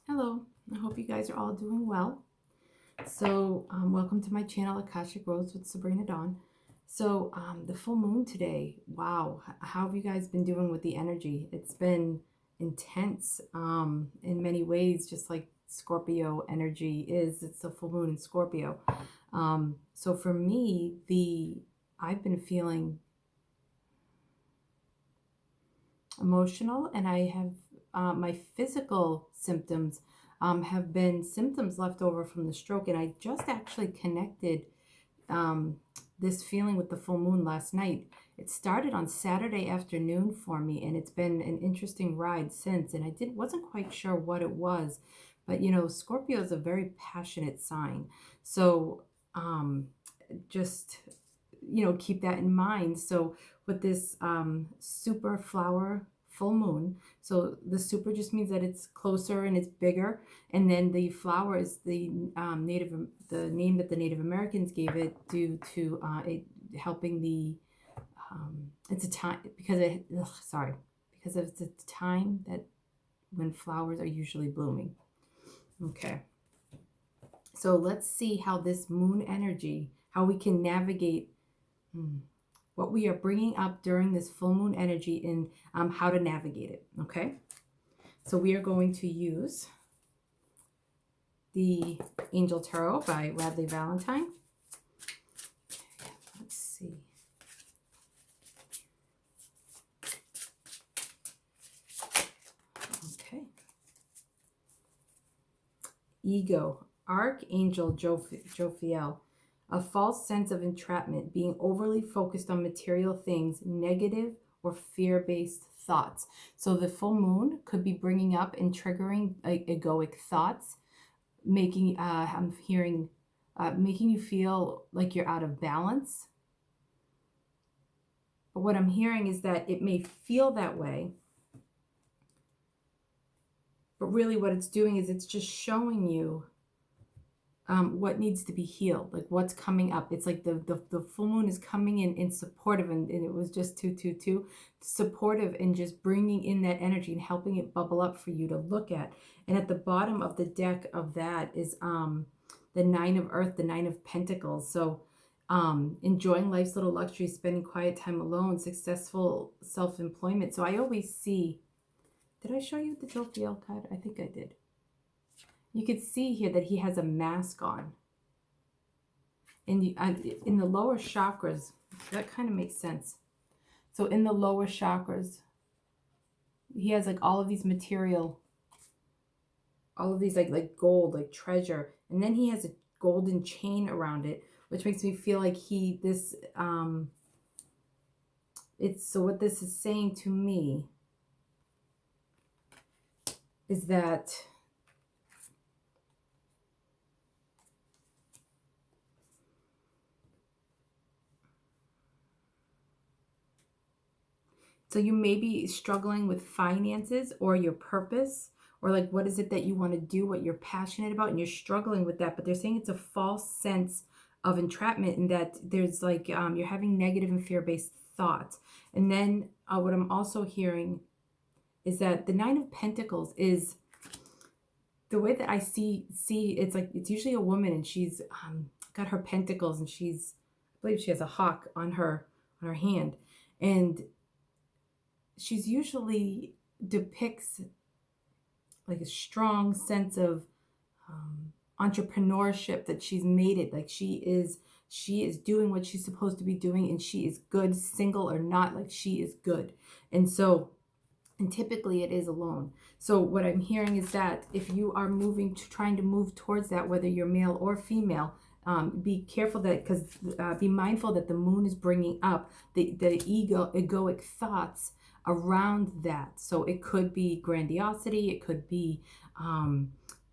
Hello, I hope you guys are all doing well. Welcome to my channel, Akashic Rose with Sabrina Dawn. The full moon today, wow, how have you guys been doing with the energy? It's been intense in many ways, just like Scorpio energy is. It's a full moon in Scorpio. So for me, I've been feeling emotional, and I have my physical symptoms have been symptoms left over from the stroke. And I just actually connected this feeling with the full moon last night. It started on Saturday afternoon for me, and it's been an interesting ride since. And wasn't quite sure what it was, but Scorpio is a very passionate sign. So just keep that in mind. So with this super flower full moon, so the super just means that it's closer and it's bigger, and then the flower is the name that the Native Americans gave it due to it helping the it's a time because because it's a time that when flowers are usually blooming. Okay, so let's see how this moon energy, how we can navigate what we are bringing up during this full moon energy, and how to navigate it. Okay, so we are going to use the Angel Tarot by Radley Valentine. Let's see. Okay. Ego, Archangel Jophiel. A false sense of entrapment, being overly focused on material things, negative or fear-based thoughts. So the full moon could be bringing up and triggering egoic thoughts, making I'm hearing making you feel like you're out of balance. But what I'm hearing is that it may feel that way, but really what it's doing is it's just showing you what needs to be healed, like what's coming up. It's like the full moon is coming in supportive, and it was just 222 supportive, and just bringing in that energy and helping it bubble up for you to look at. And at the bottom of the deck of that is the Nine of Earth, the Nine of Pentacles. So enjoying life's little luxuries, spending quiet time alone, successful self-employment. So I always see, did I show you the Jophiel card? I think I did. You could see here that he has a mask on. In the lower chakras, that kind of makes sense. So in the lower chakras, he has like all of these material, all of these like gold, like treasure. And then he has a golden chain around it, which makes me feel like so what this is saying to me is that so you may be struggling with finances or your purpose, or like what is it that you want to do, what you're passionate about, and you're struggling with that. But they're saying it's a false sense of entrapment, and that there's like you're having negative and fear-based thoughts. And then what I'm also hearing is that the Nine of Pentacles is the way that I see it's like it's usually a woman, and she's got her pentacles, and I believe she has a hawk on her hand, and she's usually depicts like a strong sense of entrepreneurship, that she's made it, like she is doing what she's supposed to be doing, and she is good, single or not, like she is good. And typically it is alone. So what I'm hearing is that if you are trying to move towards that, whether you're male or female, be careful that, because be mindful that the moon is bringing up the egoic thoughts around that. So it could be grandiosity, it could be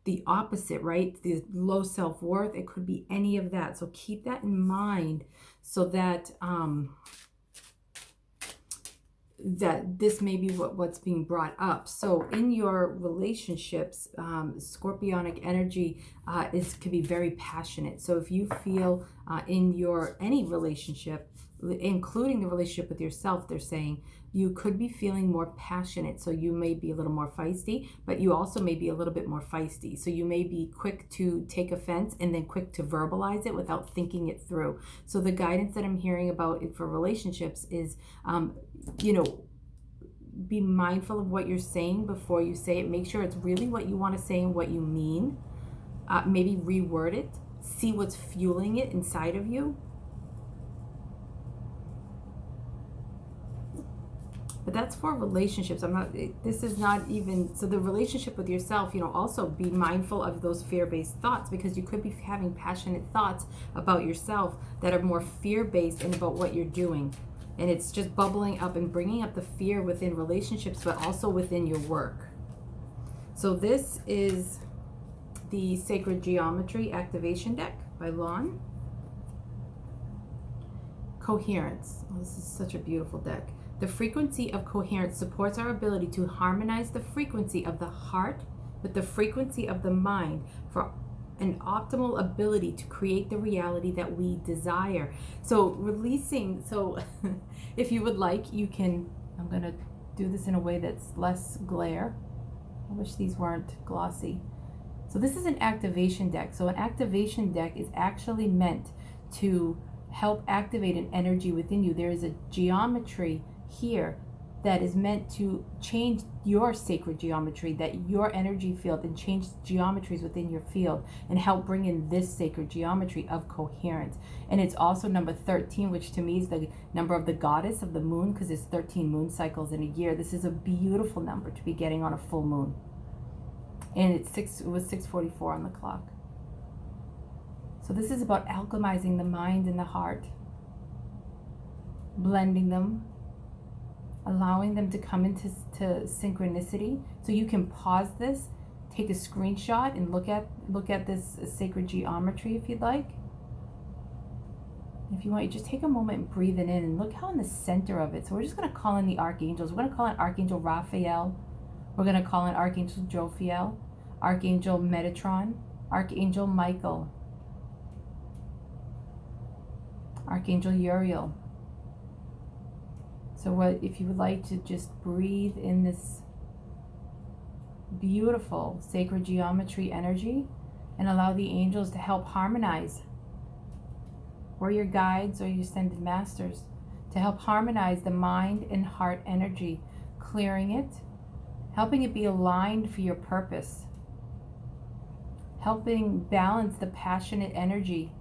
the opposite, right? The low self-worth, it could be any of that. So keep that in mind, so that that this may be what's being brought up. So in your relationships, Scorpionic energy can be very passionate. So if you feel in any relationship including the relationship with yourself, they're saying you could be feeling more passionate. So you may be a little more feisty, but you also may be a little bit more feisty. So you may be quick to take offense and then quick to verbalize it without thinking it through. So the guidance that I'm hearing about for relationships is, you know, be mindful of what you're saying before you say it. Make sure it's really what you want to say and what you mean. Maybe reword it. See what's fueling it inside of you. But that's for relationships. This is not even, so the relationship with yourself, you know, also be mindful of those fear-based thoughts, because you could be having passionate thoughts about yourself that are more fear-based and about what you're doing. And it's just bubbling up and bringing up the fear within relationships, but also within your work. So this is the Sacred Geometry Activation Deck by Lon. Coherence. Oh, this is such a beautiful deck. The frequency of coherence supports our ability to harmonize the frequency of the heart with the frequency of the mind for an optimal ability to create the reality that we desire. So releasing, so if you would like, you can, I'm going to do this in a way that's less glare. I wish these weren't glossy. So this is an activation deck. So an activation deck is actually meant to help activate an energy within you. There is a geometry here that is meant to change your sacred geometry, that your energy field, and change geometries within your field and help bring in this sacred geometry of coherence. And it's also number 13, which to me is the number of the goddess of the moon, because there's 13 moon cycles in a year. This is a beautiful number to be getting on a full moon. And it was 6:44 on the clock. So this is about alchemizing the mind and the heart, blending them, allowing them to come into synchronicity. So you can pause this, take a screenshot, and look at this sacred geometry if you'd like. If you want, you just take a moment and breathe it in and look how in the center of it. So we're just going to call in the archangels. We're going to call in Archangel Raphael. We're going to call in Archangel Jophiel, Archangel Metatron, Archangel Michael, Archangel Uriel. So if you would like to just breathe in this beautiful sacred geometry energy and allow the angels to help harmonize, or your guides or your ascended masters, to help harmonize the mind and heart energy, clearing it, helping it be aligned for your purpose, helping balance the passionate energy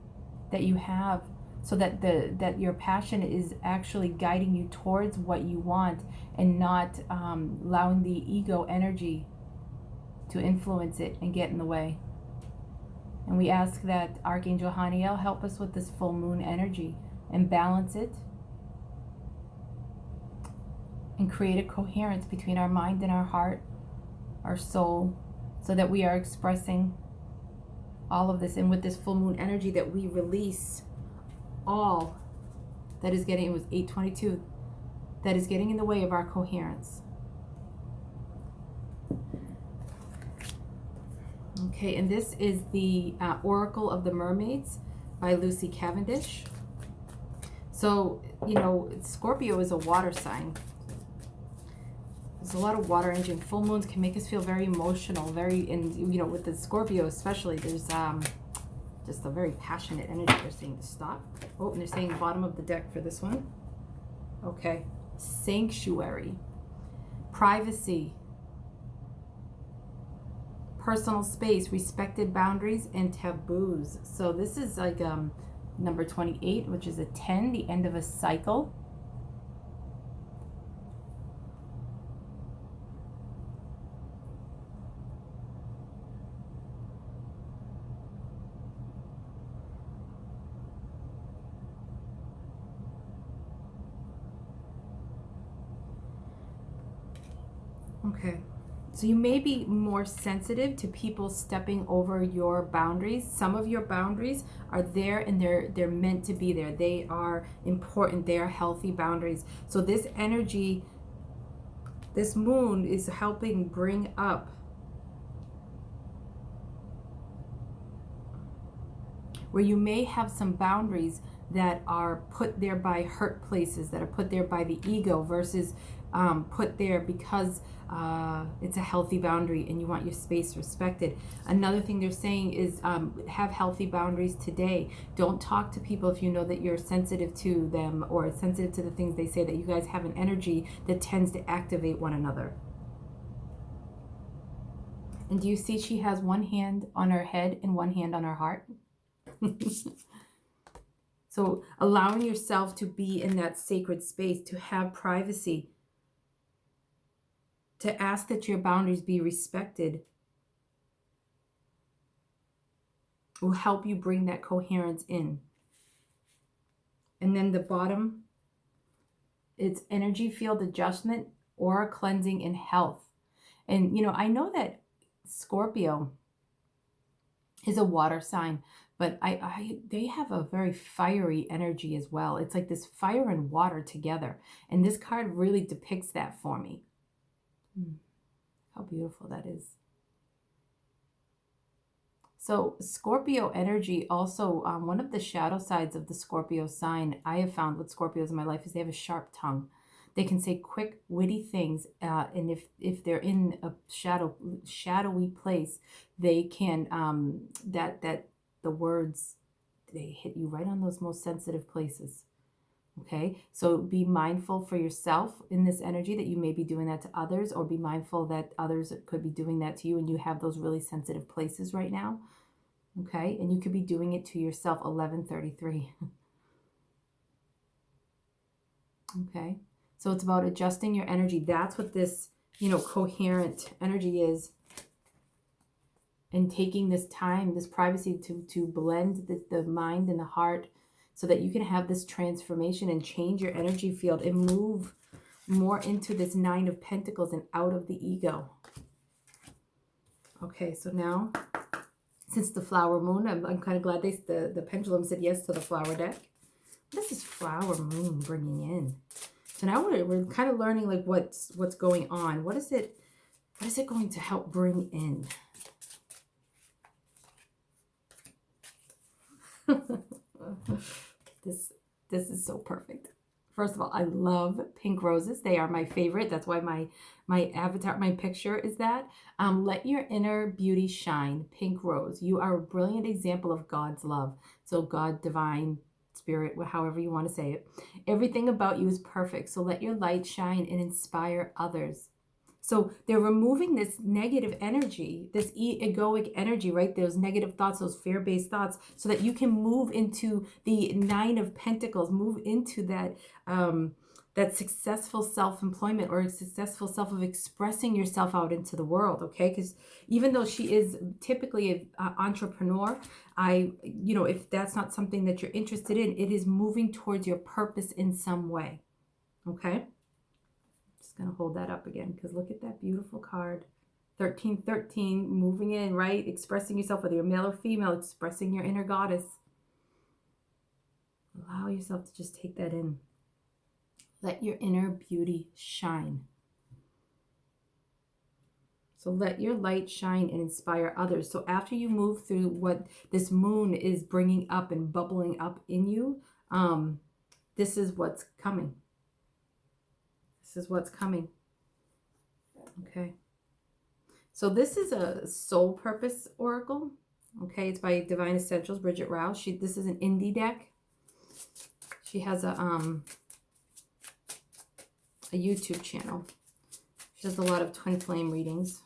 that you have, so that your passion is actually guiding you towards what you want, and not allowing the ego energy to influence it and get in the way. And we ask that Archangel Haniel help us with this full moon energy and balance it and create a coherence between our mind and our heart, our soul, so that we are expressing all of this. And with this full moon energy, that we release all that is getting, it was 8:22, that is getting in the way of our coherence. Okay, and this is the Oracle of the Mermaids by Lucy Cavendish. So, you know, Scorpio is a water sign. There's a lot of water energy, and full moons can make us feel very emotional, and you know, with the Scorpio especially, there's just a very passionate energy. They're saying to stop. Oh, and they're saying bottom of the deck for this one. Okay. Sanctuary. Privacy. Personal space, respected boundaries, and taboos. So this is like number 28, which is a 10, the end of a cycle. Okay, so you may be more sensitive to people stepping over your boundaries. Some of your boundaries are there, and they're meant to be there. They are important. They are healthy boundaries. So this energy, this moon is helping bring up where you may have some boundaries that are put there by hurt places, that are put there by the ego, versus put there because it's a healthy boundary and you want your space respected. Another thing they're saying is have healthy boundaries today. Don't talk to people if you know that you're sensitive to them or sensitive to the things they say, that you guys have an energy that tends to activate one another. And do you see she has one hand on her head and one hand on her heart? So allowing yourself to be in that sacred space, to have privacy, to ask that your boundaries be respected, will help you bring that coherence in. And then the bottom, it's energy field adjustment, aura cleansing, and health. And, you know, I know that Scorpio is a water sign, but they have a very fiery energy as well. It's like this fire and water together. And this card really depicts that for me. How beautiful that is. So Scorpio energy also, one of the shadow sides of the Scorpio sign I have found with Scorpios in my life is they have a sharp tongue. They can say quick, witty things, and if they're in a shadowy place, they can that the words, they hit you right on those most sensitive places. Okay, so be mindful for yourself in this energy that you may be doing that to others, or be mindful that others could be doing that to you, and you have those really sensitive places right now. Okay, and you could be doing it to yourself. 1133. Okay. So it's about adjusting your energy. That's what this, coherent energy is. And taking this time, this privacy to blend the mind and the heart so that you can have this transformation and change your energy field and move more into this 9 of Pentacles and out of the ego. Okay, so now, since the flower moon, I'm kind of glad the pendulum said yes to the flower deck. This is flower moon bringing in. So now we're kind of learning like what's going on. What is it going to help bring in? This is so perfect. First of all, I love pink roses. They are my favorite. That's why my avatar, my picture is that. Let your inner beauty shine, pink rose. You are a brilliant example of God's love. So God, divine, spirit, however you want to say it. Everything about you is perfect. So let your light shine and inspire others. So they're removing this negative energy, this egoic energy, right? Those negative thoughts, those fear-based thoughts, so that you can move into the 9 of Pentacles, move into that that successful self-employment or successful self of expressing yourself out into the world, okay? Because even though she is typically an entrepreneur, if that's not something that you're interested in, it is moving towards your purpose in some way, okay? Just going to hold that up again because look at that beautiful card. 1313, moving in, right? Expressing yourself, whether you're male or female, expressing your inner goddess. Allow yourself to just take that in. Let your inner beauty shine. So let your light shine and inspire others. So after you move through what this moon is bringing up and bubbling up in you, this is what's coming. This is what's coming. Okay. So this is a soul purpose oracle. Okay. It's by Divine Essentials, Bridget Rouse. This is an indie deck. She has a YouTube channel. She does a lot of twin flame readings.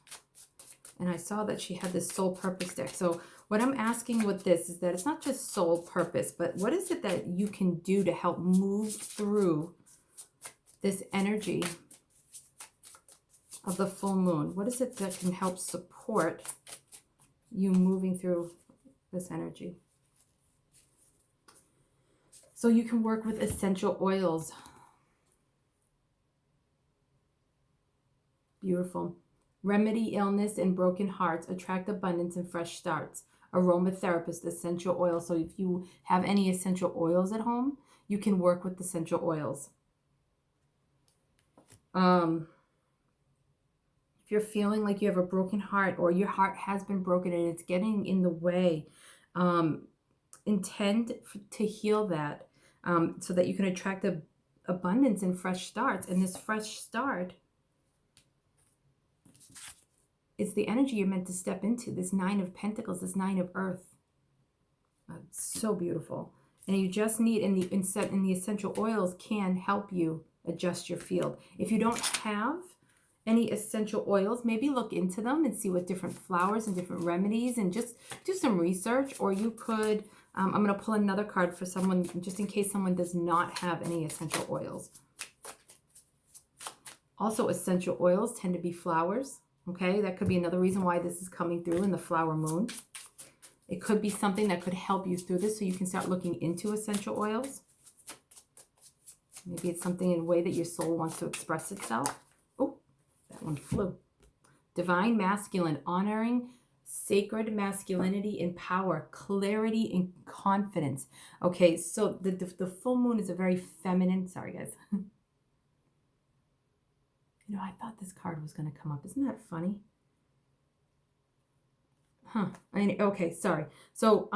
And I saw that she had this soul purpose deck. So what I'm asking with this is that it's not just soul purpose, but what is it that you can do to help move through this energy of the full moon? What is it that can help support you moving through this energy? So you can work with essential oils. Beautiful. Remedy illness and broken hearts. Attract abundance and fresh starts. Aromatherapist, essential oil. So if you have any essential oils at home, you can work with essential oils. If you're feeling like you have a broken heart or your heart has been broken and it's getting in the way, intend to heal that. so that you can attract abundance and fresh starts. And this fresh start is the energy you're meant to step into, this Nine of Pentacles, this Nine of Earth. It's so beautiful. And you just need, and the essential oils can help you adjust your field. If you don't have any essential oils, maybe look into them and see what different flowers and different remedies, and just do some research. Or you could, I'm going to pull another card for someone, just in case someone does not have any essential oils. Also, essential oils tend to be flowers. Okay, that could be another reason why this is coming through in the flower moon. It could be something that could help you through this, so you can start looking into essential oils. Maybe it's something in a way that your soul wants to express itself. Oh, that one flew. Divine masculine, honoring sacred masculinity and power, clarity and confidence. Okay, so the full moon is a very feminine, sorry guys. You know, I thought this card was going to come up. Isn't that funny? Huh. Okay, sorry. So,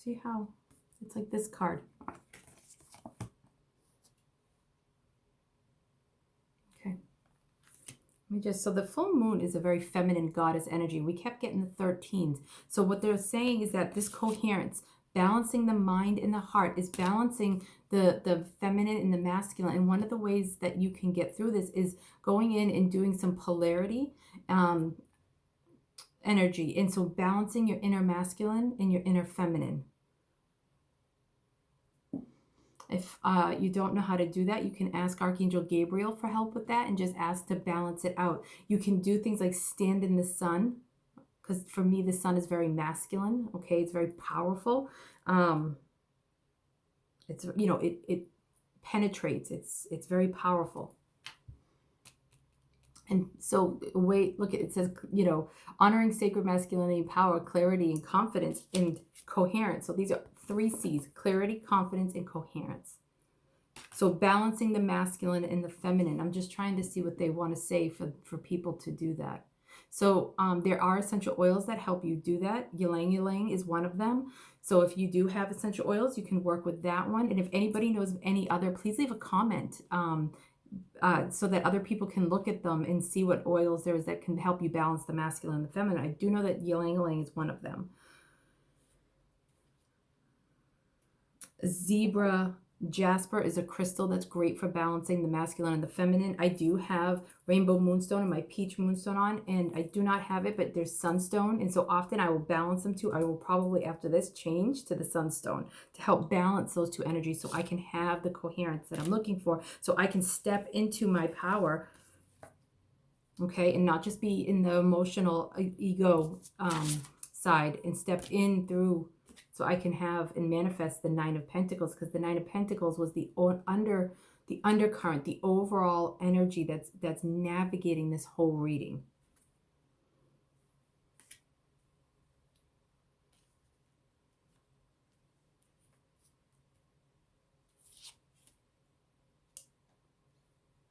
see how it's like this card. Okay. So the full moon is a very feminine goddess energy. We kept getting the 13s. So what they're saying is that this coherence, balancing the mind and the heart, is balancing the feminine and the masculine. And one of the ways that you can get through this is going in and doing some polarity energy. And so balancing your inner masculine and your inner feminine. If you don't know how to do that, you can ask Archangel Gabriel for help with that, and just ask to balance it out. You can do things like stand in the sun, because for me, the sun is very masculine. Okay, it's very powerful. It's, you know, it penetrates. It's very powerful. And so, look at it, says, you know, honoring sacred masculinity, power, clarity, and confidence, and coherence. So these are 3 C's: clarity, confidence, and coherence. So balancing the masculine and the feminine. I'm just trying to see what they want to say for people to do that. So there are essential oils that help you do that. Ylang ylang is one of them. So if you do have essential oils, you can work with that one. And if anybody knows of any other, please leave a comment so that other people can look at them and see what oils there is that can help you balance the masculine and the feminine. I do know that ylang ylang is one of them. Zebra jasper is a crystal that's great for balancing the masculine and the feminine. I do have rainbow moonstone and my peach moonstone on, and I do not have it, but there's sunstone, and so often I will balance them too. I will probably after this change to the sunstone to help balance those 2 energies, so I can have the coherence that I'm looking for, so I can step into my power, okay, and not just be in the emotional ego side, and step in through, so I can have and manifest the 9 of Pentacles, because the 9 of Pentacles was the undercurrent, the overall energy that's navigating this whole reading.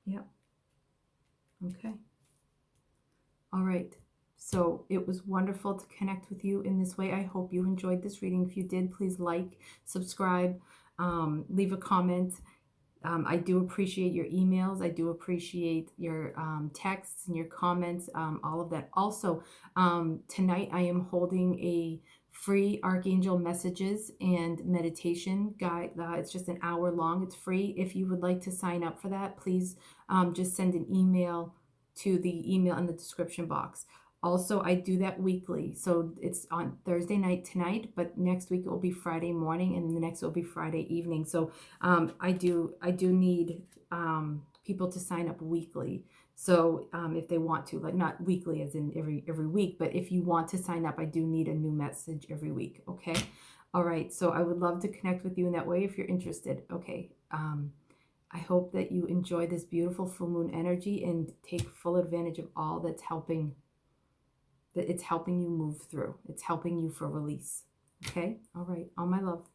Yep. Okay. All right. So it was wonderful to connect with you in this way. I hope you enjoyed this reading. If you did, please like, subscribe, leave a comment. I do appreciate your emails. I do appreciate your texts and your comments, all of that. Also, tonight I am holding a free Archangel messages and meditation guide. It's just an hour long. It's free. If you would like to sign up for that, please just send an email to the email in the description box. Also, I do that weekly. So it's on Thursday night tonight, but next week it will be Friday morning, and the next will be Friday evening. So I do need people to sign up weekly. So if they want to, like not weekly as in every week, but if you want to sign up, I do need a new message every week. Okay. All right. So I would love to connect with you in that way if you're interested. Okay. I hope that you enjoy this beautiful full moon energy and take full advantage of all that's helping. That it's helping you move through. It's helping you for release. Okay? All right. All my love.